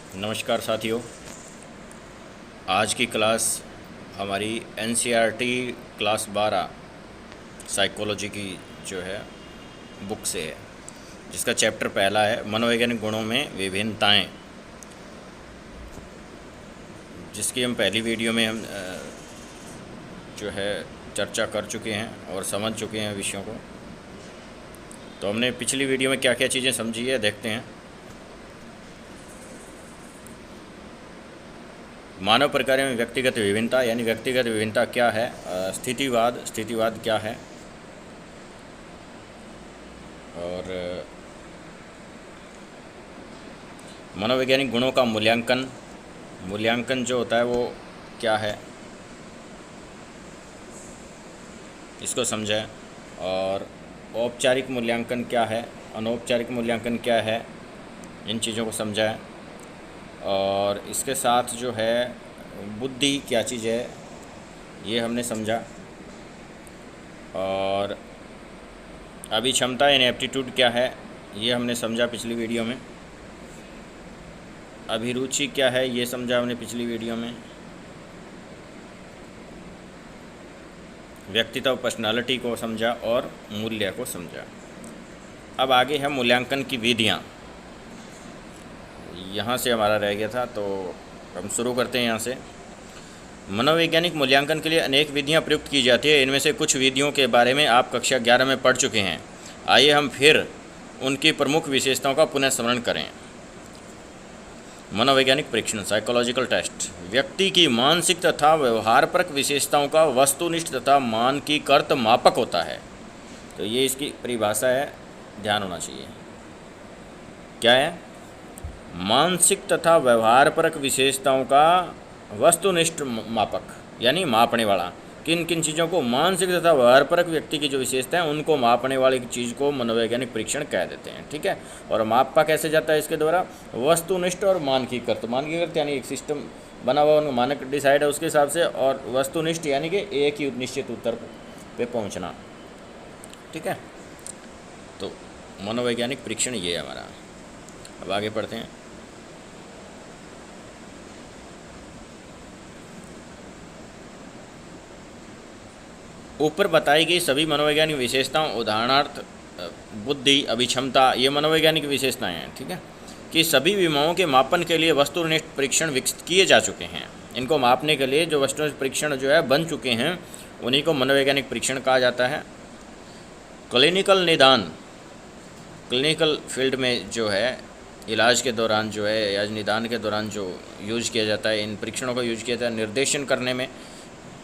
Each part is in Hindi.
नमस्कार साथियों। आज की क्लास हमारी एनसीईआरटी क्लास 12 साइकोलॉजी की जो है बुक से है, जिसका चैप्टर पहला है मनोवैज्ञानिक गुणों में विभिन्नताएं, जिसकी हम पहली वीडियो में हम जो है चर्चा कर चुके हैं और समझ चुके हैं विषयों को। तो हमने पिछली वीडियो में क्या क्या चीज़ें समझी है देखते हैं। मानव प्रकारों में व्यक्तिगत विभिन्नता, यानी व्यक्तिगत विभिन्नता क्या है। स्थितिवाद क्या है, और मनोवैज्ञानिक गुणों का मूल्यांकन जो होता है वो क्या है, इसको समझें। और औपचारिक मूल्यांकन क्या है, अनौपचारिक मूल्यांकन क्या है, इन चीज़ों को समझाएं। और इसके साथ जो है बुद्धि क्या चीज़ है, ये हमने समझा। और अभिक्षमता यानी एप्टीट्यूड क्या है, ये हमने समझा पिछली वीडियो में। अभिरुचि क्या है, ये समझा हमने पिछली वीडियो में। व्यक्तित्व पर्सनालिटी को समझा और मूल्य को समझा। अब आगे है मूल्यांकन की विधियाँ। यहाँ से हमारा रह गया था, तो हम शुरू करते हैं यहाँ से। मनोवैज्ञानिक मूल्यांकन के लिए अनेक विधियाँ प्रयुक्त की जाती है। इनमें से कुछ विधियों के बारे में आप कक्षा 11 में पढ़ चुके हैं। आइए हम फिर उनकी प्रमुख विशेषताओं का पुनः स्मरण करें। मनोवैज्ञानिक परीक्षण, साइकोलॉजिकल टेस्ट, व्यक्ति की मानसिक तथा व्यवहारपरक विशेषताओं का वस्तुनिष्ठ तथा मानकीकृत मापक होता है। तो ये इसकी परिभाषा है, ध्यान होना चाहिए। क्या है? मानसिक तथा व्यवहारपरक विशेषताओं का वस्तुनिष्ठ मापक, यानी मापने वाला। किन किन चीज़ों को, मानसिक तथा व्यवहारपरक व्यक्ति की जो विशेषता है उनको मापने वाली चीज़ को मनोवैज्ञानिक परीक्षण कह देते हैं। ठीक है। और मापा कैसे जाता है इसके द्वारा? वस्तुनिष्ठ और मानकीकृत यानी एक सिस्टम बना हुआ, उनका मानक डिसाइड है उसके हिसाब से, और वस्तुनिष्ठ यानी कि एक ही निश्चित उत्तर पे पहुंचना। ठीक है। तो मनोवैज्ञानिक परीक्षण ये है हमारा। अब आगे पढ़ते हैं। ऊपर बताई गई सभी मनोवैज्ञानिक विशेषताओं, उदाहरणार्थ बुद्धि, अभिक्षमता, ये मनोवैज्ञानिक विशेषताएं हैं। ठीक है। कि सभी विमाओं के मापन के लिए वस्तुनिष्ठ परीक्षण विकसित किए जा चुके हैं। इनको मापने के लिए जो वस्तुनिष्ठ परीक्षण जो है बन चुके हैं, उन्हीं को मनोवैज्ञानिक परीक्षण कहा जाता है। क्लिनिकल निदान, क्लिनिकल फील्ड में जो है इलाज के दौरान जो है या निदान के दौरान जो यूज किया जाता है, इन परीक्षणों का यूज किया जाता है। निर्देशन करने में,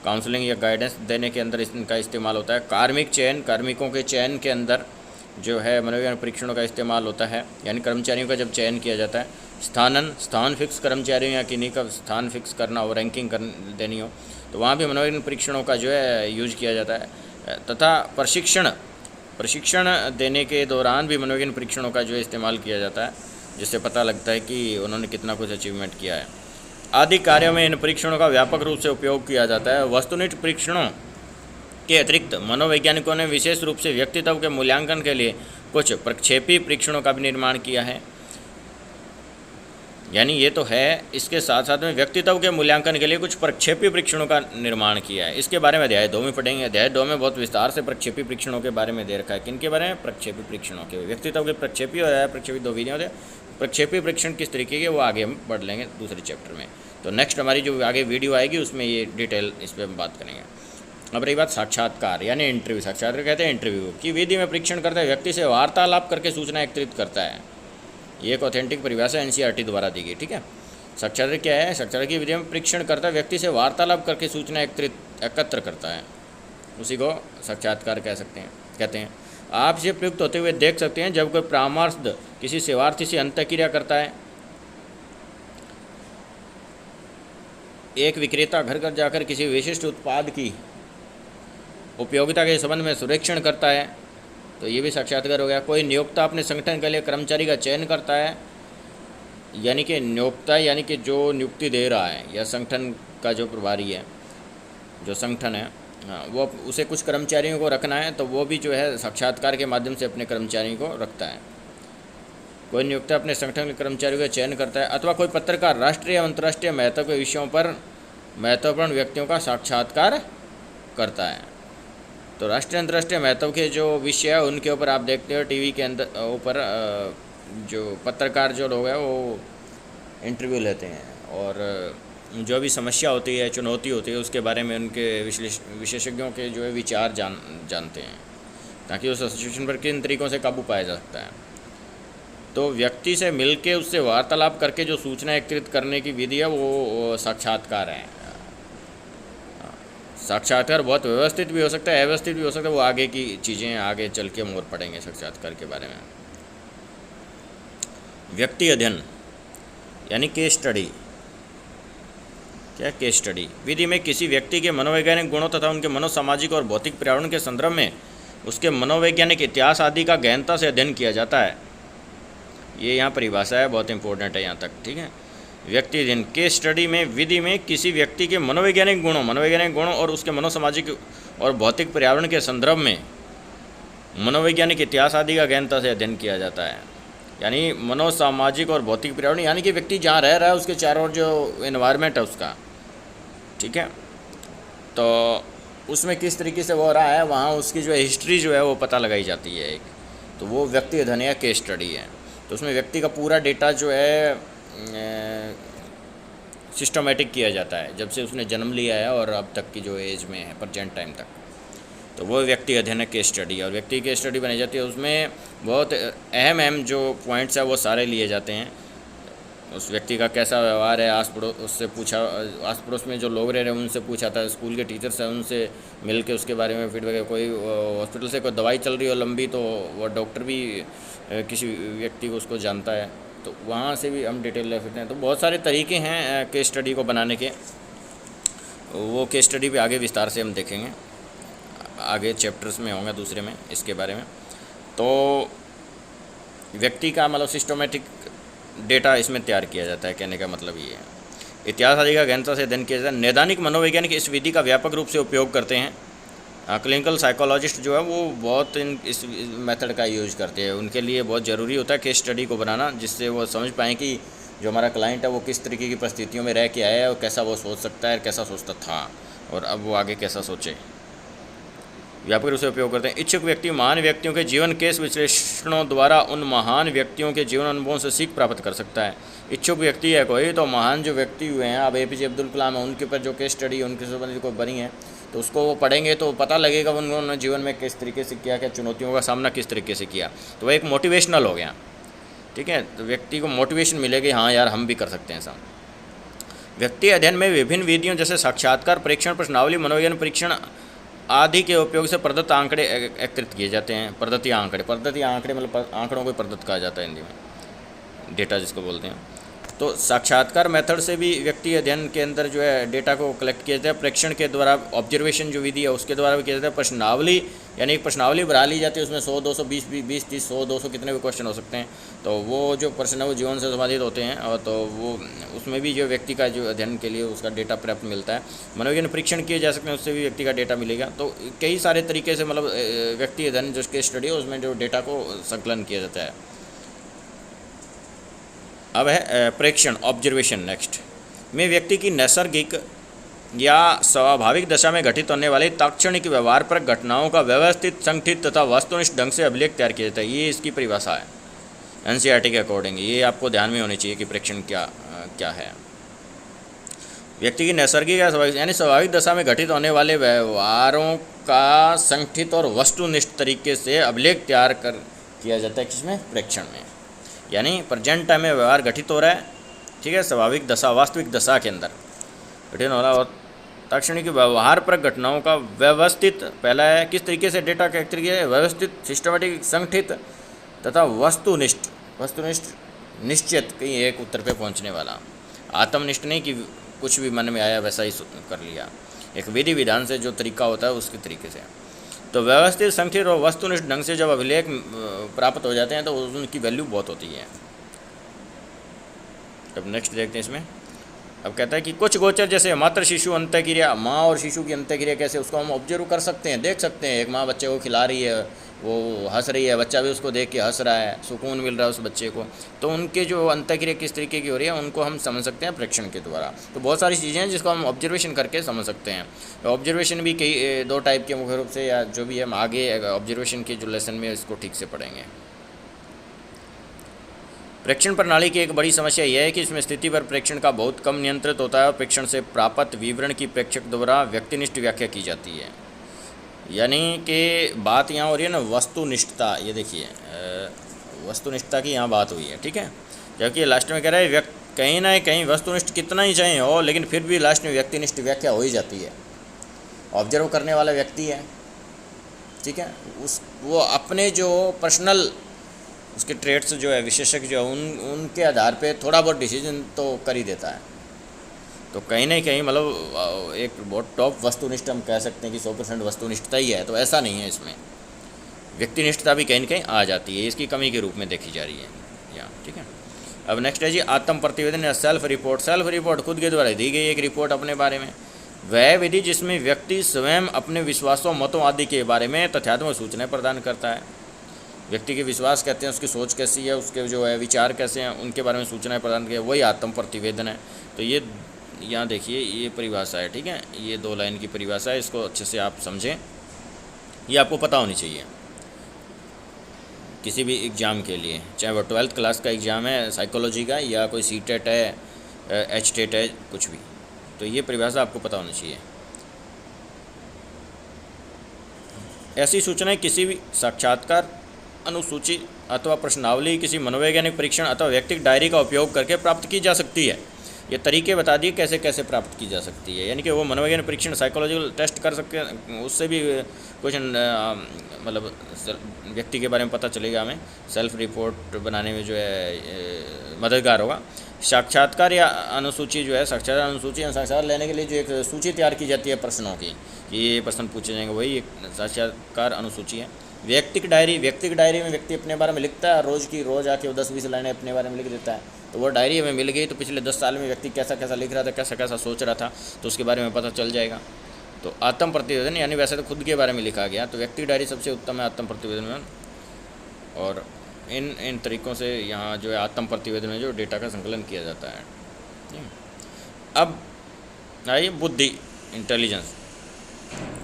काउंसलिंग या गाइडेंस देने के अंदर इनका इस्तेमाल होता है। कार्मिक चयन, कार्मिकों के चयन के अंदर जो है मनोवैज्ञानिक परीक्षणों का इस्तेमाल होता है, यानी कर्मचारियों का जब चयन किया जाता है। स्थान फिक्स, कर्मचारियों या किन्हीं का स्थान फिक्स करना हो, रैंकिंग कर देनी हो, तो वहाँ भी मनोवैज्ञानिक परीक्षणों का जो है यूज किया जाता है। तथा प्रशिक्षण देने के दौरान भी मनोवैज्ञानिक परीक्षणों का जो है इस्तेमाल किया जाता है, जिससे पता लगता है कि उन्होंने कितना कुछ अचीवमेंट किया है। आदि कार्यों में इन परीक्षणों का व्यापक रूप से उपयोग किया जाता है। वस्तुनिष्ठ परीक्षणों के अतिरिक्त मनोवैज्ञानिकों ने विशेष रूप से व्यक्तित्व के मूल्यांकन के लिए कुछ प्रक्षेपी परीक्षणों का भी निर्माण किया है। यानी ये तो है, इसके साथ साथ में व्यक्तित्व के मूल्यांकन के लिए कुछ प्रक्षेपी परीक्षणों का निर्माण किया है। इसके बारे में अध्याय 2 में पढ़ेंगे। अध्याय 2 में बहुत विस्तार से प्रक्षेपी परीक्षणों के बारे में दे रखा है। किन के बारे में? प्रक्षेपी परीक्षणों के। व्यक्तित्व के प्रक्षेपी और प्रक्षेपी दो विधियाँ होते हैं। प्रक्षेपी परीक्षण किस तरीके के, वो आगे हम पढ़ लेंगे दूसरे चैप्टर में। तो नेक्स्ट हमारी जो आगे वीडियो आएगी उसमें ये डिटेल इस पर हम बात करेंगे। अब रही बात साक्षात्कार यानी इंटरव्यू। साक्षात्कार कहते हैं इंटरव्यू की विधि में परीक्षण करता है, व्यक्ति से वार्तालाप करके सूचना एकत्रित करता है। ये एक ऑथेंटिक परिभाषा एनसीईआरटी द्वारा दी गई। ठीक है। साक्षात्कार क्या है? साक्षात्कार की विधि में परीक्षण करता है, व्यक्ति से वार्तालाप करके सूचना एकत्र करता है, उसी को साक्षात्कार कहते हैं। आप इसे प्रयुक्त होते हुए देख सकते हैं जब कोई परामर्शद किसी सेवार्थी से अंतःक्रिया करता है। एक विक्रेता घर घर जाकर किसी विशिष्ट उत्पाद की उपयोगिता के संबंध में सर्वेक्षण करता है, तो ये भी साक्षात्कार हो गया। कोई नियोक्ता अपने संगठन के लिए कर्मचारी का चयन करता है, यानी कि नियोक्ता यानी कि जो नियुक्ति दे रहा है या संगठन का जो प्रभारी है, जो संगठन है, हाँ, वो उसे कुछ कर्मचारियों को रखना है, तो वो भी जो है साक्षात्कार के माध्यम से अपने कर्मचारियों को रखता है। कोई नियोक्ता अपने संगठन के कर्मचारियों का चयन करता है, अथवा कोई पत्रकार राष्ट्रीय या अंतर्राष्ट्रीय महत्व के विषयों पर महत्वपूर्ण व्यक्तियों का साक्षात्कार करता है। तो राष्ट्रीय अंतर्राष्ट्रीय महत्व के जो विषय है उनके ऊपर आप देखते हो टीवी के अंदर ऊपर जो पत्रकार जो लोग हैं वो इंटरव्यू लेते हैं और जो भी समस्या होती है, चुनौती होती है, उसके बारे में उनके विशेषज्ञों के जो है विचार जानते हैं, ताकि उस सिचुएशन पर किन तरीक़ों से काबू पाया जा सकता है। तो व्यक्ति से मिलके उससे वार्तालाप करके जो सूचना एकत्रित करने की विधि है वो साक्षात्कार है। साक्षात्कार बहुत व्यवस्थित भी हो सकता है, अव्यवस्थित भी हो सकता है, वो आगे की चीज़ें आगे चल के हम और पढ़ेंगे साक्षात्कार के बारे में। व्यक्ति अध्ययन यानी केस स्टडी। क्या केस स्टडी? विधि में किसी व्यक्ति के मनोवैज्ञानिक गुणों तथा उनके मनोसामाजिक और भौतिक पर्यावरण के संदर्भ में उसके मनोवैज्ञानिक इतिहास आदि का गहनता से अध्ययन किया जाता है। ये यहाँ परिभाषा है, बहुत इंपॉर्टेंट है यहाँ तक, ठीक है। व्यक्ति अध्ययन केस स्टडी में विधि में किसी व्यक्ति के मनोवैज्ञानिक गुणों और उसके मनोसामाजिक और भौतिक पर्यावरण के संदर्भ में मनोवैज्ञानिक इतिहास आदि का गहनता से अध्ययन किया जाता है। यानी मनोसामाजिक और भौतिक पर्यावरण यानी कि व्यक्ति जहाँ रह रहा है उसके चारों ओर जो एनवायरनमेंट है उसका, ठीक है, तो उसमें किस तरीके से वो हो रहा है, वहाँ उसकी जो हिस्ट्री जो है वो पता लगाई जाती है एक, तो वो व्यक्ति अध्ययन या केस स्टडी है। तो उसमें व्यक्ति का पूरा डेटा जो है सिस्टमेटिक किया जाता है, जब से उसने जन्म लिया है और अब तक की जो एज में है प्रेजेंट टाइम तक, तो वो व्यक्ति अध्ययन है केस स्टडी। और व्यक्ति केस स्टडी बनाई जाती है, उसमें बहुत अहम जो पॉइंट्स है वो सारे लिए जाते हैं। उस व्यक्ति का कैसा व्यवहार है, आस पड़ोस उससे पूछा, आस पड़ोस में जो लोग रह रहे हैं उनसे पूछा था, स्कूल के टीचर्स हैं उनसे मिल के उसके बारे में फीडबैक। कोई हॉस्पिटल से कोई दवाई चल रही हो लंबी तो वो डॉक्टर भी किसी व्यक्ति को उसको जानता है, तो वहाँ से भी हम डिटेल ले सकते हैं। तो बहुत सारे तरीके हैं केस स्टडी को बनाने के, वो केस स्टडी पे आगे विस्तार से हम देखेंगे, आगे चैप्टर्स में होंगे दूसरे में इसके बारे में। तो व्यक्ति का मतलब सिस्टमेटिक डेटा इसमें तैयार किया जाता है, कहने का मतलब ये है। इतिहास आदि का गहनता से अध्ययन किया जाता है। नैदानिक मनोवैज्ञानिक इस विधि का व्यापक रूप से उपयोग करते हैं। क्लिनिकल साइकोलॉजिस्ट जो है वो बहुत इस मेथड का यूज करते हैं, उनके लिए बहुत ज़रूरी होता है केस स्टडी को बनाना, जिससे वो समझ पाएँ कि जो हमारा क्लाइंट है वो किस तरीके की परिस्थितियों में रह के आया है और कैसा वो सोच सकता है, कैसा सोचता था और अब वो आगे कैसा सोचे। व्यापक रूप से उपयोग करते हैं। इच्छुक व्यक्ति महान व्यक्तियों के जीवन केस विश्लेषणों द्वारा उन महान व्यक्तियों के जीवन अनुभवों से सीख प्राप्त कर सकता है। इच्छुक व्यक्ति है कोई तो महान जो व्यक्ति हुए हैं, अब APJ अब्दुल कलाम है, उनके ऊपर जो केस स्टडी उनके संबंधित कोई बनी है तो उसको वो पढ़ेंगे तो पता लगेगा उन्होंने जीवन में किस तरीके से किया, क्या चुनौतियों का सामना किस तरीके से किया। तो वह एक मोटिवेशनल हो गया, ठीक है, तो व्यक्ति को मोटिवेशन मिलेगी, हाँ यार हम भी कर सकते हैं ऐसा। व्यक्ति अध्ययन में विभिन्न विधियों जैसे साक्षात्कार, परीक्षण, प्रश्नावली, मनोविज्ञान परीक्षण आदि के उपयोग से प्रदत्त आंकड़े एकत्रित किए जाते हैं। पद्धति आंकड़े मतलब आंकड़ों को पद्धत कहा जाता है हिंदी में, डेटा जिसको बोलते हैं। तो साक्षात्कार मेथड से भी व्यक्ति अध्ययन के अंदर जो है डेटा को कलेक्ट किया जाता है। परीक्षण के द्वारा, ऑब्जर्वेशन जो विधि है उसके द्वारा भी किया जाता है। प्रश्नावली यानी एक प्रश्नावली बना ली जाती है, उसमें 100, 200, 20, 30, 100, 200 कितने भी क्वेश्चन हो सकते हैं। तो वो जो प्रश्न है वो जीवन से संबंधित होते हैं और तो वो उसमें भी जो व्यक्ति का जो अध्ययन के लिए उसका डेटा प्राप्त मिलता है। मनोविज्ञान परीक्षण किए जा सकते हैं, उससे भी व्यक्ति का डेटा मिलेगा। तो कई सारे तरीके से मतलब व्यक्ति अध्ययन जो केस स्टडी है उसमें जो डेटा को संकलन किया जाता है। अब है प्रेक्षण, ऑब्जर्वेशन नेक्स्ट में व्यक्ति की नैसर्गिक या स्वाभाविक दशा में घटित होने वाली तात्क्षणिक व्यवहार पर घटनाओं का व्यवस्थित, संगठित तथा वस्तुनिष्ठ ढंग से अभिलेख तैयार किया जाता है। ये इसकी परिभाषा है NCERT के अकॉर्डिंग, ये आपको ध्यान में होनी चाहिए कि प्रेक्षण क्या है। व्यक्ति की नैसर्गिक या स्वाभाविक यानी स्वाभाविक दशा में घटित होने वाले व्यवहारों का संगठित और वस्तुनिष्ठ तरीके से अभिलेख तैयार किया जाता है। किसमें? प्रेक्षण में। यानी प्रेजेंट टाइम में व्यवहार घटित हो रहा है, ठीक है, स्वाभाविक दशा, वास्तविक दशा के अंदर घटित हो रहा है और तात्क्षणिक व्यवहार पर घटनाओं का व्यवस्थित, पहला है किस तरीके से डेटा का एकत्रित किया है, व्यवस्थित, सिस्टमेटिक, संगठित तथा वस्तुनिष्ठ निश्चित, कहीं एक उत्तर पे पहुंचने वाला, आत्मनिष्ठ नहीं कि कुछ भी मन में आया वैसा ही कर लिया, एक विधि विधान से जो तरीका होता है उसके तरीके से। तो व्यवस्थित, संगठित और वस्तुनिष्ठ ढंग से जब अभिलेख प्राप्त हो जाते हैं तो उनकी वैल्यू बहुत होती है। तब नेक्स्ट देखते हैं इसमें। अब कहता है कि कुछ गोचर जैसे मातृ शिशु अंतःक्रिया, माँ और शिशु की अंतःक्रिया कैसे, उसको हम ऑब्जर्व कर सकते हैं, देख सकते हैं। एक माँ बच्चे को खिला रही है, वो हंस रही है, बच्चा भी उसको देख के हंस रहा है, सुकून मिल रहा है उस बच्चे को, तो उनके जो अंतःक्रिया किस तरीके की हो रही है उनको हम समझ सकते हैं प्रेक्षण के द्वारा। तो बहुत सारी चीज़ें हैं जिसको हम ऑब्जर्वेशन करके समझ सकते हैं। ऑब्जर्वेशन भी कई दो टाइप के मुख्य रूप से, या जो भी हम आगे ऑब्जर्वेशन के जो लेसन में इसको ठीक से पढ़ेंगे। प्रेक्षण प्रणाली की एक बड़ी समस्या यह है कि इसमें स्थिति पर प्रेक्षण का बहुत कम नियंत्रित होता है और प्रेक्षण से प्राप्त विवरण की प्रेक्षक द्वारा व्यक्तिनिष्ठ व्याख्या की जाती है। यानी कि बात यहाँ हो रही है ना वस्तुनिष्ठता, ये देखिए वस्तुनिष्ठता की यहाँ बात हुई है, ठीक है। जबकि लास्ट में कह रहा है कहीं ना कहीं वस्तुनिष्ठ कितना ही चाहे हो, लेकिन फिर भी लास्ट में व्यक्तिनिष्ठ व्याख्या हो ही जाती है। ऑब्जर्व करने वाला व्यक्ति है, ठीक है, वो अपने जो पर्सनल उसके ट्रेड्स जो है, विशेषज्ञ जो है, उनके आधार पे थोड़ा बहुत डिसीजन तो कर ही देता है। तो कहीं ना कहीं मतलब एक बहुत टॉप वस्तुनिष्ठ हम कह सकते हैं कि 100% वस्तुनिष्ठता ही है, तो ऐसा नहीं है, इसमें व्यक्तिनिष्ठता भी कहीं ना कहीं आ जाती है, इसकी कमी के रूप में देखी जा रही है यहाँ, ठीक है। अब नेक्स्ट है जी आत्म प्रतिवेदन या सेल्फ रिपोर्ट। सेल्फ रिपोर्ट खुद के द्वारा दी गई एक रिपोर्ट अपने बारे में, वह विधि जिसमें व्यक्ति स्वयं अपने विश्वासों, मतों आदि के बारे में तथ्यात्मक सूचनाएं प्रदान करता है। व्यक्ति के विश्वास कहते हैं, उसकी सोच कैसी है, उसके जो है विचार कैसे हैं, उनके बारे में सूचनाएं प्रदान किया, वही आत्म प्रतिवेदन है। तो ये यहाँ देखिए ये परिभाषा है, ठीक है, ये 2 लाइन की परिभाषा है, इसको अच्छे से आप समझें, ये आपको पता होनी चाहिए किसी भी एग्ज़ाम के लिए, चाहे वो 12th क्लास का एग्ज़ाम है साइकोलॉजी का, या कोई CTET है, HTET है, कुछ भी, तो ये परिभाषा आपको पता होनी चाहिए। ऐसी सूचनाएं किसी भी साक्षात्कार, अनुसूची अथवा प्रश्नावली, किसी मनोवैज्ञानिक परीक्षण अथवा व्यक्तिगत डायरी का उपयोग करके प्राप्त की जा सकती है। ये तरीके बता दिए कैसे कैसे प्राप्त की जा सकती है, यानी कि वो मनोवैज्ञानिक परीक्षण, साइकोलॉजिकल टेस्ट कर सकते हैं, उससे भी कुछ मतलब व्यक्ति के बारे में पता चलेगा, हमें सेल्फ रिपोर्ट बनाने में जो है मददगार होगा। साक्षात्कार या अनुसूची जो है, साक्षात्कार अनुसूची, साक्षात्कार लेने के लिए जो एक सूची तैयार की जाती है प्रश्नों की कि ये प्रश्न पूछे जाएंगे, वही एक साक्षात्कार अनुसूची है। व्यक्तिगत डायरी में व्यक्ति अपने बारे में लिखता है, रोज़ आके वो 10-20 लाइनें अपने बारे में लिख देता है, तो वो डायरी हमें मिल गई, तो पिछले 10 साल में व्यक्ति कैसा कैसा लिख रहा था, कैसा कैसा सोच रहा था, तो उसके बारे में पता चल जाएगा। तो आत्म प्रतिवेदन यानी वैसे तो खुद के बारे में लिखा गया, तो व्यक्तिगत डायरी सबसे उत्तम है आत्म प्रतिवेदन में। और इन तरीक़ों से यहाँ जो है आत्म प्रतिवेदन में जो डेटा का संकलन किया जाता है। अब आइए बुद्धि, इंटेलिजेंस।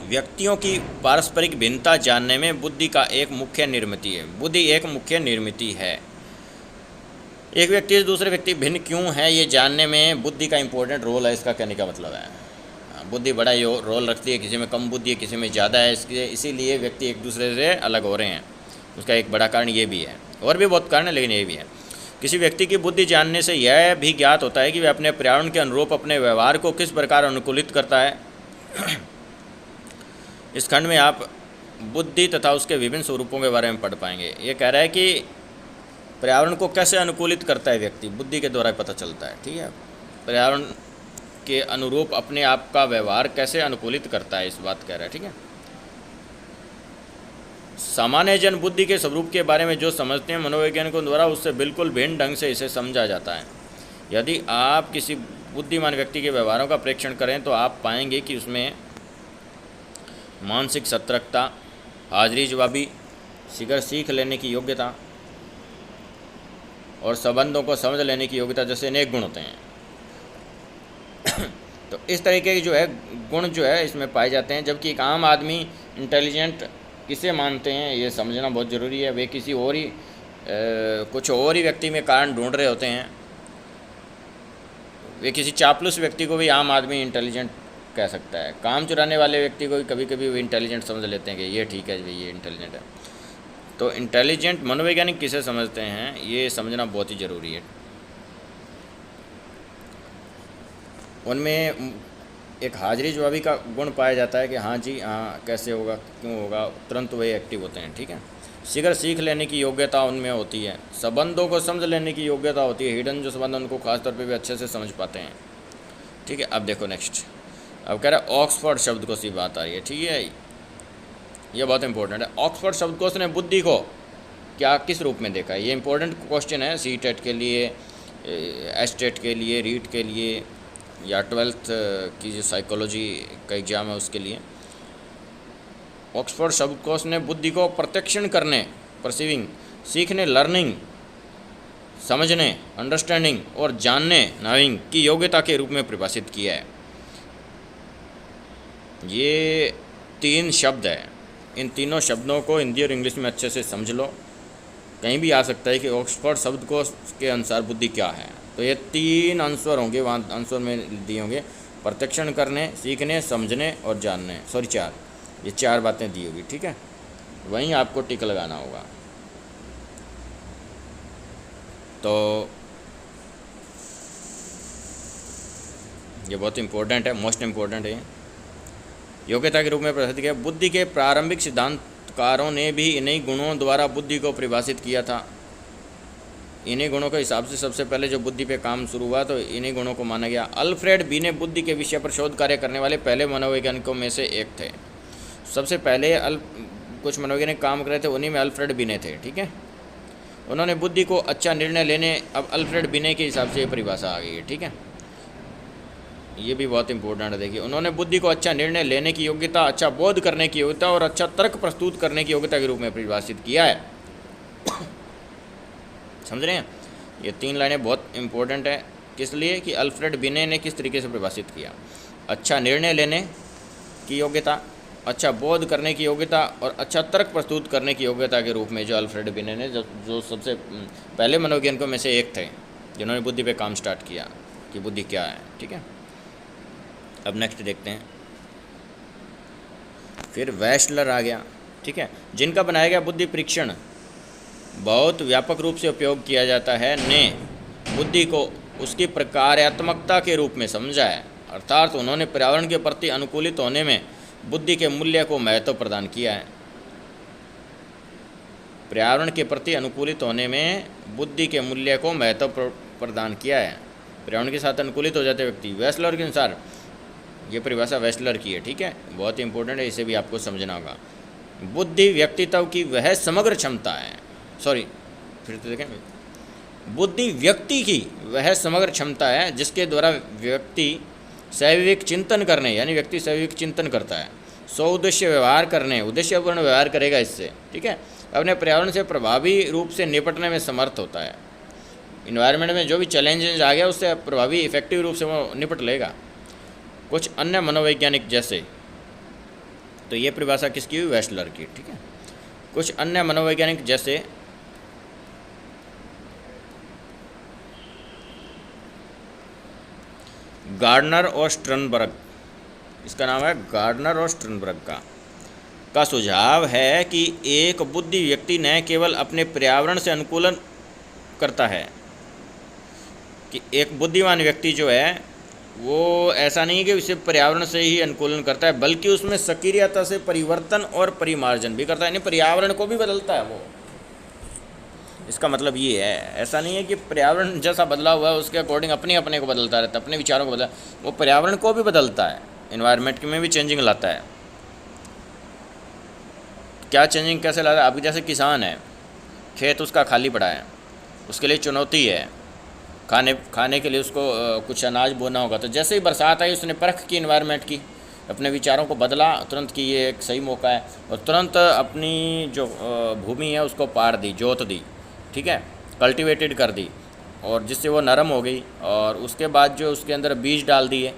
व्यक्तियों की पारस्परिक भिन्नता जानने में बुद्धि का एक मुख्य निर्मिति है। बुद्धि एक मुख्य निर्मिति है। एक व्यक्ति से दूसरे व्यक्ति भिन्न क्यों है ये जानने में बुद्धि का इम्पोर्टेंट रोल है, इसका कहने का मतलब है। बुद्धि बड़ा रोल रखती है, किसी में कम बुद्धि है, किसी में ज़्यादा है, इसीलिए व्यक्ति एक दूसरे से अलग हो रहे हैं। उसका एक बड़ा कारण ये भी है, और भी बहुत कारण है, लेकिन ये भी है। किसी व्यक्ति की बुद्धि जानने से यह भी ज्ञात होता है कि वह अपने पर्यावरण के अनुरूप अपने व्यवहार को किस प्रकार अनुकूलित करता है। इस खंड में आप बुद्धि तथा उसके विभिन्न स्वरूपों के बारे में पढ़ पाएंगे। ये कह रहा है कि पर्यावरण को कैसे अनुकूलित करता है व्यक्ति, बुद्धि के द्वारा पता चलता है, ठीक है। पर्यावरण के अनुरूप अपने आप का व्यवहार कैसे अनुकूलित करता है, इस बात कह रहा है, ठीक है। सामान्य जन बुद्धि के स्वरूप के बारे में जो समझते हैं मनोवैज्ञानिकों द्वारा उससे बिल्कुल भिन्न ढंग से इसे समझा जाता है। यदि आप किसी बुद्धिमान व्यक्ति के व्यवहारों का प्रेक्षण करें तो आप पाएंगे कि उसमें मानसिक सतर्कता, हाजिरी जवाबी, शीघ्र सीख लेने की योग्यता और संबंधों को समझ लेने की योग्यता जैसे अनेक गुण होते हैं। तो इस तरीके के जो है गुण जो है इसमें पाए जाते हैं। जबकि एक आम आदमी इंटेलिजेंट किसे मानते हैं ये समझना बहुत ज़रूरी है। वे किसी और ही कुछ और ही व्यक्ति में कारण ढूंढ रहे होते हैं। वे किसी चापलूस व्यक्ति को भी आम आदमी इंटेलिजेंट कह सकता है। काम चुराने वाले व्यक्ति को भी कभी कभी वो इंटेलिजेंट समझ लेते हैं कि ये ठीक है, ये इंटेलिजेंट है। तो इंटेलिजेंट मनोवैज्ञानिक किसे समझते हैं ये समझना बहुत ही ज़रूरी है। उनमें एक हाजिरी जवाबी का गुण पाया जाता है कि हाँ जी हाँ कैसे होगा, क्यों होगा, तुरंत वही एक्टिव होते हैं, ठीक है। शीघ्र सीख लेने की योग्यता उनमें होती है। संबंधों को समझ लेने की योग्यता होती है। हिडन जो संबंध उनको खासतौर पे भी अच्छे से समझ पाते हैं, ठीक है। अब देखो नेक्स्ट, अब कह रहा है ऑक्सफोर्ड शब्दकोश की बात आ रही है, ठीक है। ये बहुत इंपॉर्टेंट है। ऑक्सफोर्ड शब्दकोश ने बुद्धि को क्या किस रूप में देखा है, ये इंपॉर्टेंट क्वेश्चन है CTET के लिए, HTET के लिए, रीट के लिए, या 12th की जो साइकोलॉजी का एग्ज़ाम है उसके लिए। ऑक्सफोर्ड शब्दकोश ने बुद्धि को प्रत्यक्षण करने, परसीविंग, सीखने, लर्निंग, समझने, अंडरस्टैंडिंग और जानने, नोइंग की योग्यता के रूप में परिभाषित किया है। ये 3 शब्द है, इन तीनों शब्दों को हिंदी और इंग्लिश में अच्छे से समझ लो। कहीं भी आ सकता है कि ऑक्सफोर्ड शब्दकोश के अनुसार बुद्धि क्या है। तो ये 3 आंसर होंगे, वहाँ आंसर में दिए होंगे, प्रत्यक्षण करने, सीखने, समझने और जानने। 4, ये 4 बातें दी होगी, ठीक है। वहीं आपको टिक लगाना होगा। तो ये बहुत इंपॉर्टेंट है, मोस्ट इम्पोर्टेंट है। योग्यता के रूप में परिभाषित किया। बुद्धि के प्रारंभिक सिद्धांतकारों ने भी इन्हीं गुणों द्वारा बुद्धि को परिभाषित किया था। इन्हीं गुणों के हिसाब से सबसे पहले जो बुद्धि पे काम शुरू हुआ तो इन्हीं गुणों को माना गया। अल्फ्रेड बिने बुद्धि के विषय पर शोध कार्य करने वाले पहले मनोवैज्ञानिकों में से एक थे। सबसे पहले कुछ मनोवैज्ञानिक काम कर रहे थे, उन्हीं में अल्फ्रेड बिने थे, ठीक है। उन्होंने बुद्धि को अच्छा निर्णय लेने, अब अल्फ्रेड बिने के हिसाब से ये परिभाषा आ गई है, ठीक है। ये भी बहुत इंपॉर्टेंट है। देखिए, उन्होंने बुद्धि को अच्छा निर्णय लेने की योग्यता, अच्छा बोध करने की योग्यता और अच्छा तर्क प्रस्तुत करने की योग्यता के रूप में परिभाषित किया है। समझ रहे हैं? ये 3 लाइनें बहुत इंपॉर्टेंट है। किस लिए? कि अल्फ्रेड बिने ने किस तरीके से परिभाषित किया। अच्छा निर्णय लेने की योग्यता, अच्छा बोध करने की योग्यता और अच्छा तर्क प्रस्तुत करने की योग्यता के रूप में जो अल्फ्रेड बिने ने, जो सबसे पहले मनोवैज्ञानिकों में से एक थे जिन्होंने बुद्धि पे काम स्टार्ट किया कि बुद्धि क्या है, ठीक है। अब नेक्स्ट देखते हैं। फिर वेस्टलर आ गया, ठीक है, जिनका बनाया गया बुद्धि परीक्षण बहुत व्यापक रूप से उपयोग किया जाता है, ने बुद्धि को उसकी प्रकार्यात्मकता के रूप में समझा है। अर्थात उन्होंने पर्यावरण के प्रति अनुकूलित होने में बुद्धि के मूल्य को महत्व प्रदान किया है। पर्यावरण के प्रति अनुकूलित होने में बुद्धि के मूल्य को महत्व प्रदान किया है। पर्यावरण के साथ अनुकूलित हो जाते व्यक्ति। वेस्टलर के अनुसार, ये परिभाषा वेस्टलर की है, ठीक है, बहुत इंपॉर्टेंट है, इसे भी आपको समझना होगा। बुद्धि व्यक्तित्व की वह समग्र क्षमता है, फिर तो देखें, बुद्धि व्यक्ति की वह समग्र क्षमता है जिसके द्वारा व्यक्ति सैविक चिंतन करने, यानी व्यक्ति सैविक चिंतन करता है, उद्देश्य व्यवहार करने, उद्देश्यपूर्ण व्यवहार करेगा इससे, ठीक है, अपने पर्यावरण से प्रभावी रूप से निपटने में समर्थ होता है। इन्वायरमेंट में जो भी चैलेंजेस आ गया उससे प्रभावी इफेक्टिव रूप से वो निपट लेगा। कुछ अन्य मनोवैज्ञानिक जैसे, तो ये परिभाषा किसकी हुई? वेस्टलर की, ठीक है। कुछ अन्य मनोवैज्ञानिक जैसे गार्डनर और स्टर्नबर्ग, इसका नाम है गार्डनर और स्टर्नबर्ग का सुझाव है कि एक बुद्धि व्यक्ति न केवल अपने पर्यावरण से अनुकूलन करता है, कि एक बुद्धिमान व्यक्ति जो है वो ऐसा नहीं कि उसे पर्यावरण से ही अनुकूलन करता है, बल्कि उसमें सक्रियता से परिवर्तन और परिमार्जन भी करता है, यानी पर्यावरण को भी बदलता है वो। इसका मतलब ये है, ऐसा नहीं है कि पर्यावरण जैसा बदला हुआ है उसके अकॉर्डिंग अपने को बदलता रहता है, अपने विचारों को बदला, वो पर्यावरण को भी बदलता है, इन्वायरमेंट में भी चेंजिंग लाता है। क्या चेंजिंग कैसे लाता है? अभी जैसे किसान है, खेत उसका खाली पड़ा है, उसके लिए चुनौती है, खाने के लिए उसको कुछ अनाज बोना होगा, तो जैसे ही बरसात आई उसने परख की इन्वायरमेंट की, अपने विचारों को बदला तुरंत कि ये एक सही मौका है, और तुरंत अपनी जो भूमि है उसको पार दी, जोत दी, ठीक है, कल्टीवेटेड कर दी, और जिससे वो नरम हो गई, और उसके बाद जो उसके अंदर बीज डाल दिए,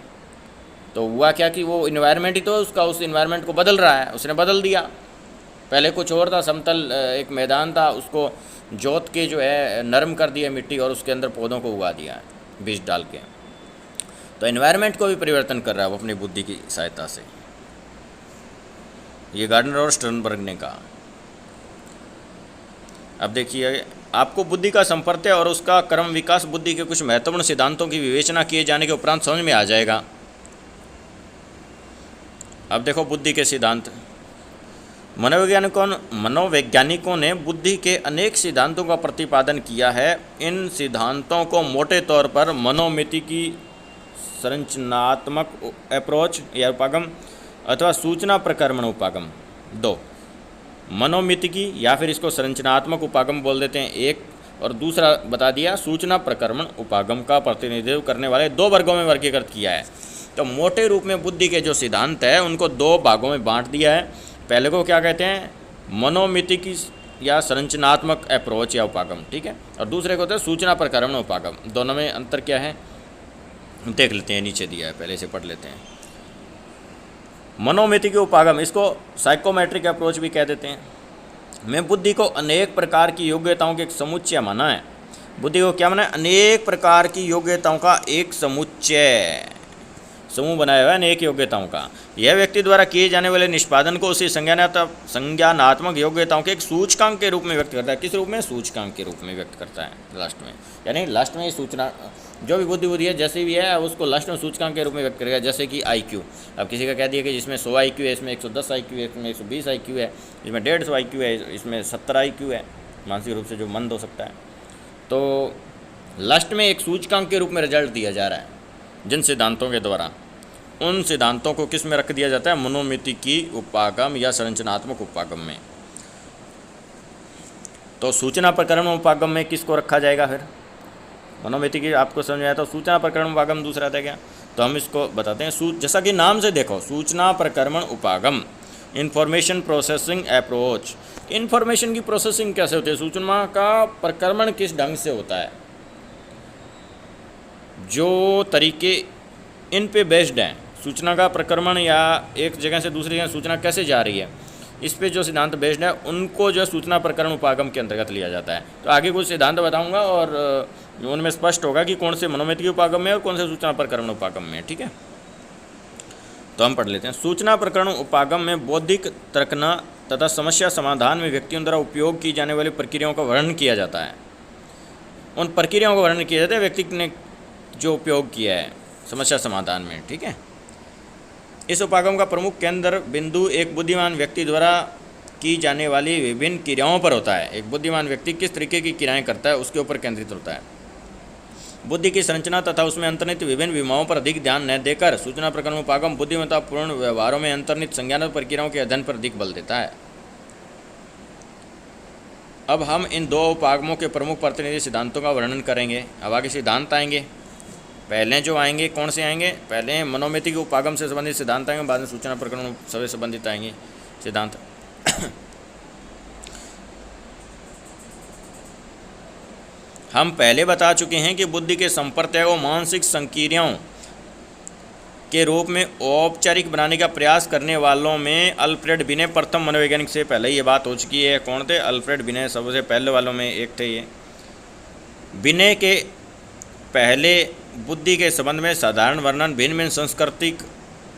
तो हुआ क्या कि वो इन्वायरमेंट ही तो उसका उस इन्वायरमेंट को बदल रहा है, उसने बदल दिया। पहले कुछ और था, समतल एक मैदान था, उसको जोत के जो है नरम कर दिया मिट्टी, और उसके अंदर पौधों को उगा दिया है बीज डाल के। तो एनवायरनमेंट को भी परिवर्तन कर रहा है वो अपनी बुद्धि की सहायता से। ये गार्डनर और स्टर्नबर्ग ने कहा। अब देखिए, आपको बुद्धि का संपर्त्य और उसका क्रम विकास बुद्धि के कुछ महत्वपूर्ण सिद्धांतों की विवेचना किए जाने के उपरांत समझ में आ जाएगा। अब देखो बुद्धि के सिद्धांत। मनोवैज्ञानिकों ने बुद्धि के अनेक सिद्धांतों का प्रतिपादन किया है। इन सिद्धांतों को मोटे तौर पर मनोमिति की संरचनात्मक अप्रोच या उपागम अथवा सूचना प्रक्रमण उपागम, 2 मनोमिति की या फिर इसको संरचनात्मक उपागम बोल देते हैं एक, और दूसरा बता दिया सूचना प्रक्रमण उपागम का प्रतिनिधित्व करने वाले 2 वर्गों में वर्गीकृत किया है। तो मोटे रूप में बुद्धि के जो सिद्धांत है उनको 2 भागों में बांट दिया है। पहले को क्या कहते हैं, मनोमितिकी या संरचनात्मक अप्रोच या उपागम, ठीक है, और दूसरे को होता है सूचना प्रकरण उपागम। दोनों में अंतर क्या है देख लेते हैं, नीचे दिया है, पहले से पढ़ लेते हैं। मनोमितिकी उपागम, इसको साइकोमेट्रिक अप्रोच भी कह देते हैं, में बुद्धि को अनेक प्रकार की योग्यताओं के एक समुच्चय माना है। बुद्धि को क्या माना है, अनेक प्रकार की योग्यताओं का एक समुच्चय, समूह बनाया हुआ है अनेक योग्यताओं का। यह व्यक्ति द्वारा किए जाने वाले निष्पादन को उसी संज्ञानात्मक योग्यताओं के एक सूचकांक के रूप में व्यक्त करता है। किस रूप में, सूचकांक के रूप में व्यक्त करता है लास्ट में, यानी लास्ट में सूचना जो भी बुद्धि है जैसे भी है उसको लास्ट में सूचकांक के रूप में व्यक्त करेगा। जैसे कि IQ, अब किसी का कह दिया कि जिसमें 100 IQ है, इसमें 110 IQ है, इसमें 120 IQ है, इसमें 150 IQ है, इसमें 70 IQ है, मानसिक रूप से जो मंद हो सकता है, तो लास्ट में एक सूचकांक के रूप में रिजल्ट दिया जा रहा है जिन सिद्धांतों के द्वारा। उन सिद्धांतों को किस में रख दिया जाता है, मनोमितिकी उपागम या संरचनात्मक उपागम में। तो सूचना प्रकरण उपागम में किसको रखा जाएगा, फिर मनोमितिकी आपको समझ आया, तो सूचना प्रकरण उपागम दूसरा था क्या, तो हम इसको बताते हैं। जैसा कि नाम से देखो, सूचना प्रकरण उपागम, इंफॉर्मेशन प्रोसेसिंग अप्रोच। इंफॉर्मेशन की प्रोसेसिंग कैसे होती है, सूचना का प्रक्रमण किस ढंग से होता है, जो तरीके इन पे बेस्ड हैं, सूचना का प्रक्रमण या एक जगह से दूसरी जगह सूचना कैसे जा रही है, इस पे जो सिद्धांत बेस्ड है उनको जो सूचना प्रकरण उपागम के अंतर्गत लिया जाता है। तो आगे कुछ सिद्धांत बताऊंगा और उनमें स्पष्ट होगा कि कौन से मनोमितिकी उपागम में और कौन से सूचना प्रकरण उपागम में, ठीक है। तो हम पढ़ लेते हैं। सूचना प्रकरण उपागम में बौद्धिक तर्कना तथा समस्या समाधान में व्यक्तियों द्वारा उपयोग की जाने वाली प्रक्रियाओं का वर्णन किया जाता है। उन प्रक्रियाओं का वर्णन किया जाता है व्यक्ति ने जो उपयोग किया है समस्या समाधान में, ठीक है। इस उपागम का प्रमुख केंद्र बिंदु एक बुद्धिमान व्यक्ति द्वारा की जाने वाली विभिन्न क्रियाओं पर होता है। एक बुद्धिमान व्यक्ति किस तरीके की क्रियाएं करता है उसके ऊपर केंद्रित होता है। बुद्धि की संरचना तथा उसमें अंतर्निहित विभिन्न विमाओं पर अधिक ध्यान न देकर सूचना प्रकरण उपागम बुद्धिमत्तापूर्ण व्यवहारों में अंतर्निहित संज्ञानात्मक प्रक्रियाओं के अध्ययन पर अधिक बल देता है। अब हम इन दो उपागमों के प्रमुख प्रतिनिधि सिद्धांतों का वर्णन करेंगे। अब आगे सिद्धांत आएंगे, पहले जो आएंगे कौन से आएंगे, पहले मनोमितिकी उपागम से संबंधित सिद्धांत आएंगे, बाद में सूचना प्रकरण से संबंधित आएंगे सिद्धांत। हम पहले बता चुके हैं कि बुद्धि के संप्रत्यय को मानसिक संक्रियाओं के रूप में औपचारिक बनाने का प्रयास करने वालों में अल्फ्रेड बिने प्रथम मनोवैज्ञानिक से पहले ये बात हो चुकी है। कौन थे, अल्फ्रेड बिने सबसे पहले वालों में एक थे ये। बिने के पहले बुद्धि के संबंध में साधारण वर्णन भिन्न भिन्न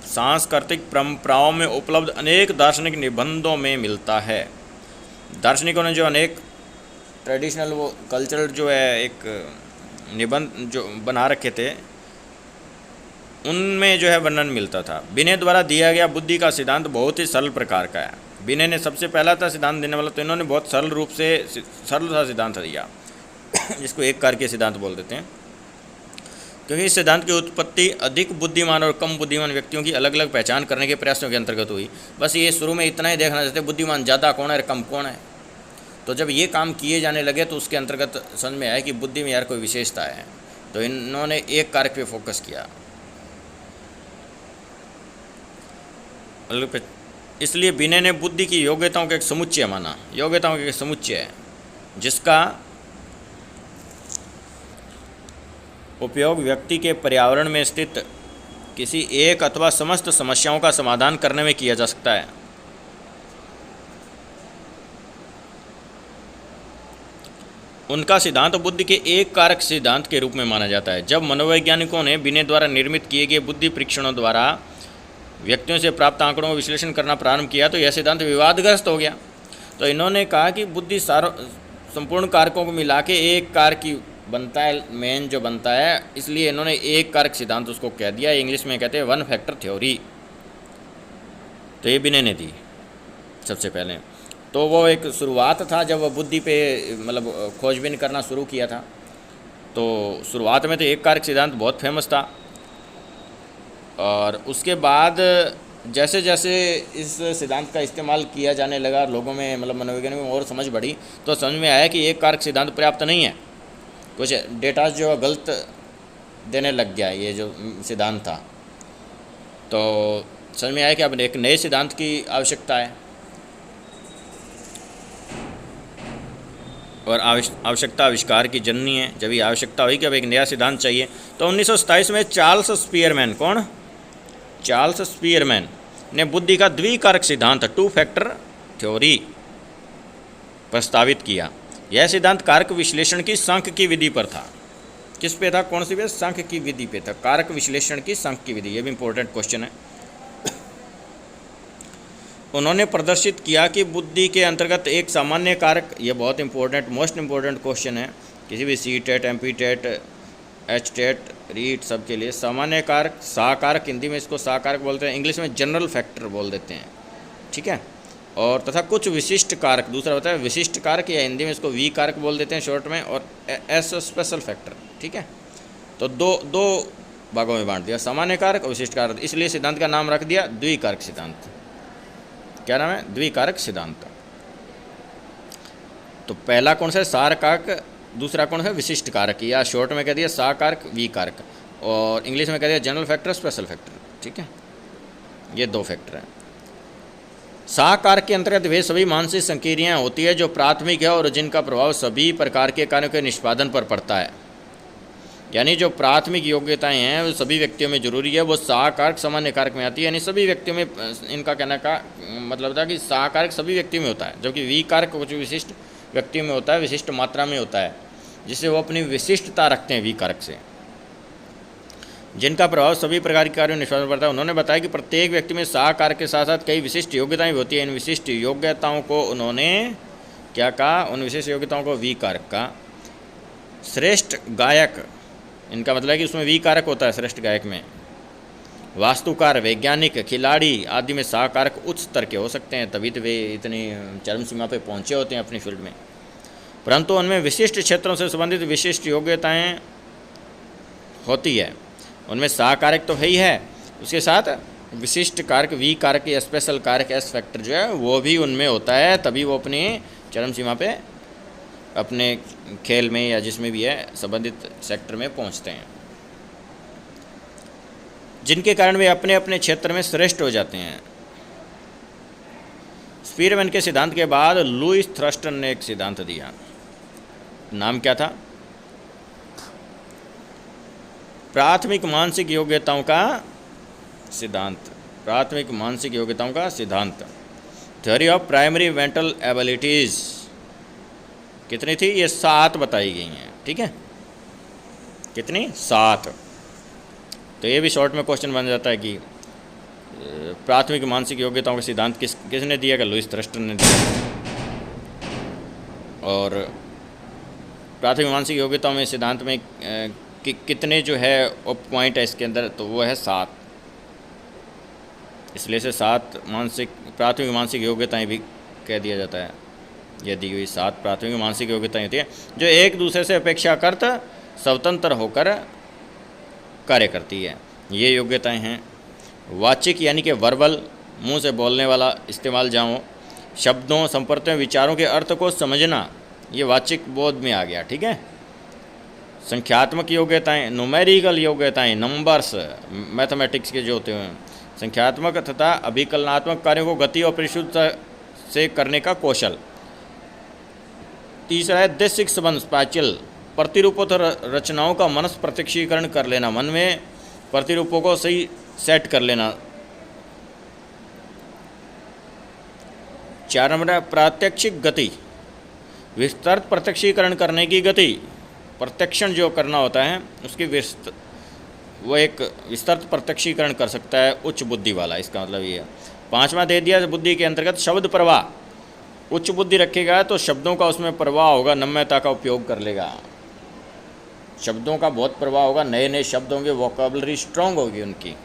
सांस्कृतिक परंपराओं में उपलब्ध अनेक दार्शनिक निबंधों में मिलता है। दार्शनिकों ने जो अनेक ट्रेडिशनल वो कल्चरल जो है एक निबंध जो बना रखे थे उनमें जो है वर्णन मिलता था। बिने द्वारा दिया गया बुद्धि का सिद्धांत बहुत ही सरल प्रकार का है। बिने ने सबसे पहला था सिद्धांत देने वाला, तो इन्होंने बहुत सरल रूप से सरल सा सिद्धांत दिया जिसको एक कार के सिद्धांत बोल देते हैं, क्योंकि इस सिद्धांत की उत्पत्ति अधिक बुद्धिमान और कम बुद्धिमान व्यक्तियों की अलग अलग पहचान करने के प्रयासों के अंतर्गत हुई। बस ये शुरू में इतना ही देखना चाहते बुद्धिमान ज़्यादा कौन है और कम कौन है। तो जब ये काम किए जाने लगे तो उसके अंतर्गत समझ में आया कि बुद्धि में यार कोई विशेषता है, तो इन्होंने एक कारक पे फोकस किया। इसलिए बिने ने बुद्धि की योग्यताओं का एक समुच्चय माना, योग्यताओं का एक समुच्चय जिसका उपयोग व्यक्ति के पर्यावरण में स्थित किसी एक अथवा समस्त समस्याओं का समाधान करने में किया जा सकता है। उनका सिद्धांत बुद्धि के एक कारक सिद्धांत के रूप में माना जाता है। जब मनोवैज्ञानिकों ने बिने द्वारा निर्मित किए गए बुद्धि परीक्षणों द्वारा व्यक्तियों से प्राप्त आंकड़ों का विश्लेषण करना प्रारंभ किया तो यह सिद्धांत विवादग्रस्त हो गया। तो इन्होंने कहा कि बुद्धि संपूर्ण कारकों को मिला के एक कारक की बनता है, मेन जो बनता है, इसलिए इन्होंने एक कारक सिद्धांत उसको कह दिया। इंग्लिश में कहते हैं वन फैक्टर थ्योरी। तो ये बिने ने दी सबसे पहले। तो वो एक शुरुआत था जब वो बुद्धि पे मतलब खोजबीन करना शुरू किया था। तो शुरुआत में तो एक कारक सिद्धांत बहुत फेमस था, और उसके बाद जैसे जैसे इस सिद्धांत का इस्तेमाल किया जाने लगा लोगों में, मतलब मनोवैज्ञानिक में और समझ बढ़ी, तो समझ में आया कि एक कारक सिद्धांत पर्याप्त नहीं है, कुछ डेटा जो गलत देने लग गया ये जो सिद्धांत था। तो समझ में आया कि अब एक नए सिद्धांत की आवश्यकता है। और आवश्यकता आविष्कार की जननी है। जब ये आवश्यकता हुई कि अब एक नया सिद्धांत चाहिए, तो 1927 में चार्ल्स स्पीयरमैन, कौन? चार्ल्स स्पीयरमैन ने बुद्धि का द्विकारक सिद्धांत, 2 फैक्टर थ्योरी प्रस्तावित किया। यह सिद्धांत कारक विश्लेषण की सांख्य की विधि पर था। किस पे था? कौन सी पे? सांख्य की विधि पे था। कारक विश्लेषण की सांख्य की विधि, ये भी इंपॉर्टेंट क्वेश्चन है। उन्होंने प्रदर्शित किया कि बुद्धि के अंतर्गत एक सामान्य कारक, ये बहुत इंपॉर्टेंट, मोस्ट इंपॉर्टेंट क्वेश्चन है किसी भी C TET, M P TET, H TET, REET सब के लिए। सामान्य कारक, साकारक, हिंदी में इसको साकारक बोलते हैं, इंग्लिश में जनरल फैक्टर बोल देते हैं, ठीक है। और तथा कुछ विशिष्ट कारक, दूसरा होता है विशिष्ट कारक, या हिंदी में इसको वी कारक बोल देते हैं शॉर्ट में, और एस स्पेशल फैक्टर, ठीक है। तो दो भागों में बांट दिया, सामान्य कारक और विशिष्ट कारक। इसलिए सिद्धांत का नाम रख दिया द्विकारक सिद्धांत। क्या नाम है? द्विकारक सिद्धांत। तो पहला कौन सा है? सार कारक, दूसरा कौन है? विशिष्ट कारक, या शॉर्ट में कह दिया साकारक, वी कारक, और इंग्लिश में कह दिया जनरल फैक्टर, स्पेशल फैक्टर, ठीक है। ये 2 फैक्टर हैं। साकारक के अंतर्गत वे सभी मानसिक संक्रियाएं होती है जो प्राथमिक है और जिनका प्रभाव सभी प्रकार के कार्यों के निष्पादन पर पड़ता है। यानी जो प्राथमिक योग्यताएं हैं वो सभी व्यक्तियों में जरूरी है, वो साकारक सामान्य कारक में आती है। यानी सभी व्यक्तियों में, इनका कहने का मतलब था कि साकारक सभी व्यक्तियों में होता है, जबकि वी कारक कुछ विशिष्ट व्यक्तियों में होता है, विशिष्ट मात्रा में होता है, जिससे वो अपनी विशिष्टता रखते हैं वी कारक से, जिनका प्रभाव सभी प्रकार के कार्यों में निष्पादन पड़ता है। उन्होंने बताया कि प्रत्येक व्यक्ति में साकारक के साथ साथ कई विशिष्ट योग्यताएं भी होती हैं। इन विशिष्ट योग्यताओं को उन्होंने क्या कहा? उन विशिष्ट योग्यताओं को वी कारक का। श्रेष्ठ गायक, इनका मतलब है कि उसमें वी कारक होता है श्रेष्ठ गायक में। वास्तुकार, वैज्ञानिक, खिलाड़ी आदि में साकारक उच्च स्तर के हो सकते हैं, तभी तो वे इतनी चरम सीमा पर पहुँचे होते हैं अपनी फील्ड में। परंतु उनमें विशिष्ट क्षेत्रों से संबंधित विशिष्ट योग्यताएँ होती है। उनमें साकारक तो है ही है, उसके साथ विशिष्ट कारक, वी कारक या स्पेशल कारक, एस फैक्टर जो है वो भी उनमें होता है, तभी वो अपनी चरम सीमा पे अपने खेल में या जिसमें भी है संबंधित सेक्टर में पहुंचते हैं, जिनके कारण वे अपने अपने क्षेत्र में श्रेष्ठ हो जाते हैं। स्पीयरमैन के सिद्धांत के बाद लुईस थ्रस्टन ने एक सिद्धांत दिया, नाम क्या था? प्राथमिक मानसिक योग्यताओं का सिद्धांत। प्राथमिक मानसिक योग्यताओं का सिद्धांत, theory of primary mental abilities. कितनी थी? ये 7 बताई गई हैं, ठीक है। कितनी? 7। तो ये भी शॉर्ट में क्वेश्चन बन जाता है कि प्राथमिक मानसिक योग्यताओं का सिद्धांत किसने दिया? कि लुईस थ्रस्टन ने दिया। और प्राथमिक मानसिक योग्यताओं में सिद्धांत में कि कितने जो है पॉइंट है इसके अंदर, तो वो है 7। इसलिए से 7 प्राथमिक मानसिक योग्यताएं भी कह दिया जाता है। यह दी हुई 7 प्राथमिक मानसिक योग्यताएं होती हैं जो एक दूसरे से अपेक्षाकृत स्वतंत्र होकर कार्य करती है। ये योग्यताएं हैं वाचिक, यानी कि वर्बल, मुंह से बोलने वाला इस्तेमाल जहाँ हो, शब्दों, संपर्कों, विचारों के अर्थ को समझना, ये वाचिक बोध में आ गया, ठीक है। संख्यात्मक योग्यताएं, न्यूमेरिकल योग्यताएं, नंबर्स, मैथमेटिक्स के जो होते हैं, संख्यात्मक तथा अभिकलनात्मक कार्यों को गति और परिशुद्धता से करने का कौशल। तीसरा है देशिक संबंध, स्पैचियल, प्रतिरूपों तथा रचनाओं का मनस प्रत्यक्षीकरण कर लेना, मन में प्रतिरूपों को सही सेट कर लेना। 4 नंबर है प्रात्यक्षिक गति, विस्तृत प्रत्यक्षीकरण करने की गति। प्रत्यक्षण जो करना होता है उसकी वो एक विस्तृत प्रत्यक्षीकरण कर सकता है उच्च बुद्धि वाला, इसका मतलब ये है। 5वां दे दिया बुद्धि के अंतर्गत शब्द प्रवाह। उच्च बुद्धि रखेगा तो शब्दों का उसमें प्रवाह होगा, नम्यता का उपयोग कर लेगा, शब्दों का बहुत प्रवाह होगा, नए नए शब्द होंगे, वोकैबुलरी स्ट्रांग होगी उनकी,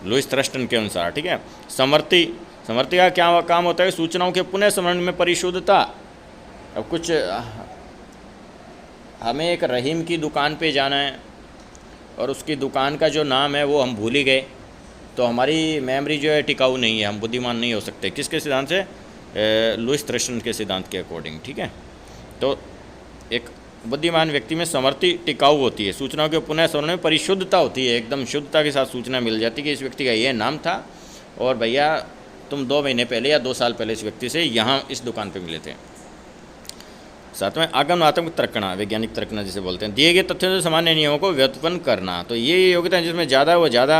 लुईस थ्रस्टन के अनुसार, ठीक है। समर्थी का क्या काम होता है? सूचनाओं के पुनः स्मरण में परिशुद्धता। अब कुछ हमें एक रहीम की दुकान पे जाना है और उसकी दुकान का जो नाम है वो हम भूल ही गए, तो हमारी मेमोरी जो है टिकाऊ नहीं है, हम बुद्धिमान नहीं हो सकते। किसके सिद्धांत से? लुईस थ्रस्टन के सिद्धांत के अकॉर्डिंग, ठीक है। तो एक बुद्धिमान व्यक्ति में समर्थी टिकाऊ होती है, सूचनाओं के पुनः स्मरण में परिशुद्धता होती है, एकदम शुद्धता के साथ सूचना मिल जाती है कि इस व्यक्ति का ये नाम था और भैया तुम 2 महीने पहले या 2 साल पहले इस व्यक्ति से यहाँ इस दुकान पे मिले थे। सातवें आगमनात्मक तर्कणा, वैज्ञानिक तर्कणा जिसे बोलते हैं, दिए गए तथ्यों से सामान्य नियमों को व्युत्पन्न करना। तो ये योग्यता है जिसमें ज़्यादा वो ज़्यादा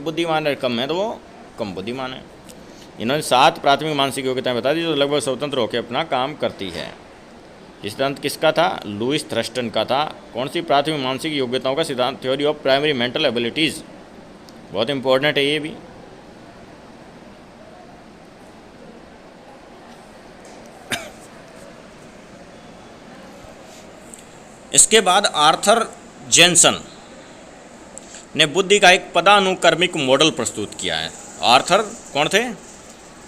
बुद्धिमान है, कम है तो वो कम बुद्धिमान है। इन्होंने 7 प्राथमिक मानसिक योग्यताएं बता दी जो लगभग स्वतंत्र होकर अपना काम करती है। ये सिद्धांत किसका था? लुईस थ्रस्टन का था। कौन सी प्राथमिक मानसिक योग्यताओं का सिद्धांत? Theory of primary mental abilities, बहुत इंपॉर्टेंट है ये भी। इसके बाद आर्थर जेनसन ने बुद्धि का एक पदानुक्रमिक मॉडल प्रस्तुत किया है। आर्थर कौन थे?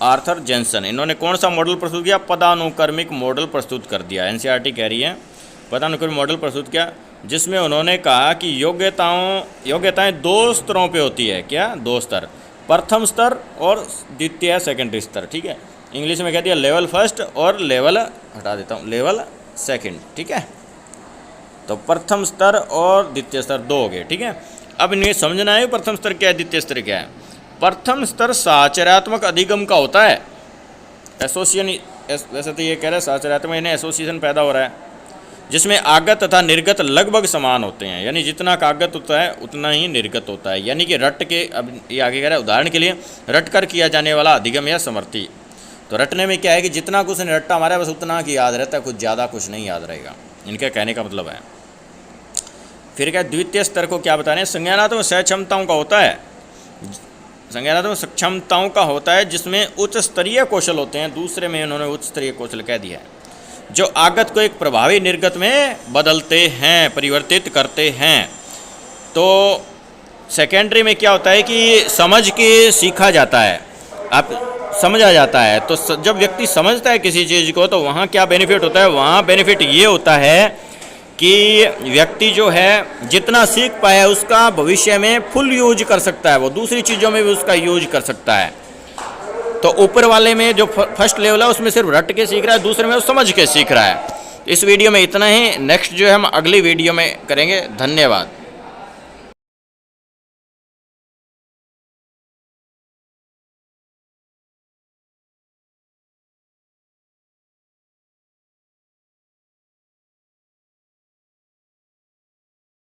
Arthur Jensen. इन्होंने कौन सा मॉडल प्रस्तुत किया? पदानुक्रमिक मॉडल प्रस्तुत कर दिया। एनसीईआरटी कह रही है पदानुक्रमिक मॉडल प्रस्तुत किया, जिसमें उन्होंने कहा कि योग्यताएं 2 स्तरों पे होती है। क्या? 2 स्तर, प्रथम स्तर और द्वितीय सेकेंडरी स्तर। ठीक है, इंग्लिश में कह दिया लेवल फर्स्ट और लेवल, हटा देता हूँ, लेवल सेकेंड। ठीक है, तो प्रथम स्तर और द्वितीय स्तर 2 हो गए। ठीक है, अब इन्हें समझना है प्रथम स्तर क्या है, द्वितीय स्तर क्या है। प्रथम स्तर साचर्यात्मक अधिगम का होता है, एसोसिएशन, वैसे तो ये कह रहे हैं साचर्यात्मक, इन्हें एसोसिएशन पैदा हो रहा है, जिसमें आगत तथा निर्गत लगभग समान होते हैं। यानी जितना आगत होता है उतना ही निर्गत होता है। यानी कि रट के, अब ये आगे कह रहा है, उदाहरण के लिए रट कर किया जाने वाला अधिगम या समर्थी। तो रटने में क्या है कि जितना कुछ रट्टा हमारा बस उतना की याद रहता है, कुछ ज़्यादा कुछ नहीं याद रहेगा, इनका कहने का मतलब है। फिर क्या द्वितीय स्तर को क्या बता रहे हैं? संज्ञानात्मक सक्षमताओं का होता है, संज्ञानात्मक सक्षमताओं का होता है जिसमें उच्च स्तरीय कौशल होते हैं। दूसरे में उन्होंने उच्च स्तरीय कौशल कह दिया है, जो आगत को एक प्रभावी निर्गत में बदलते हैं, परिवर्तित करते हैं। तो सेकेंडरी में क्या होता है कि समझ के सीखा जाता है, आप समझ आ जाता है। तो जब व्यक्ति समझता है किसी चीज़ को तो वहाँ क्या बेनिफिट होता है? वहाँ बेनिफिट ये होता है कि व्यक्ति जो है जितना सीख पाया उसका भविष्य में फुल यूज कर सकता है, वो दूसरी चीज़ों में भी उसका यूज कर सकता है। तो ऊपर वाले में जो फर्स्ट लेवल है उसमें सिर्फ रट के सीख रहा है, दूसरे में वो समझ के सीख रहा है। इस वीडियो में इतना ही, नेक्स्ट जो है हम अगली वीडियो में करेंगे। धन्यवाद।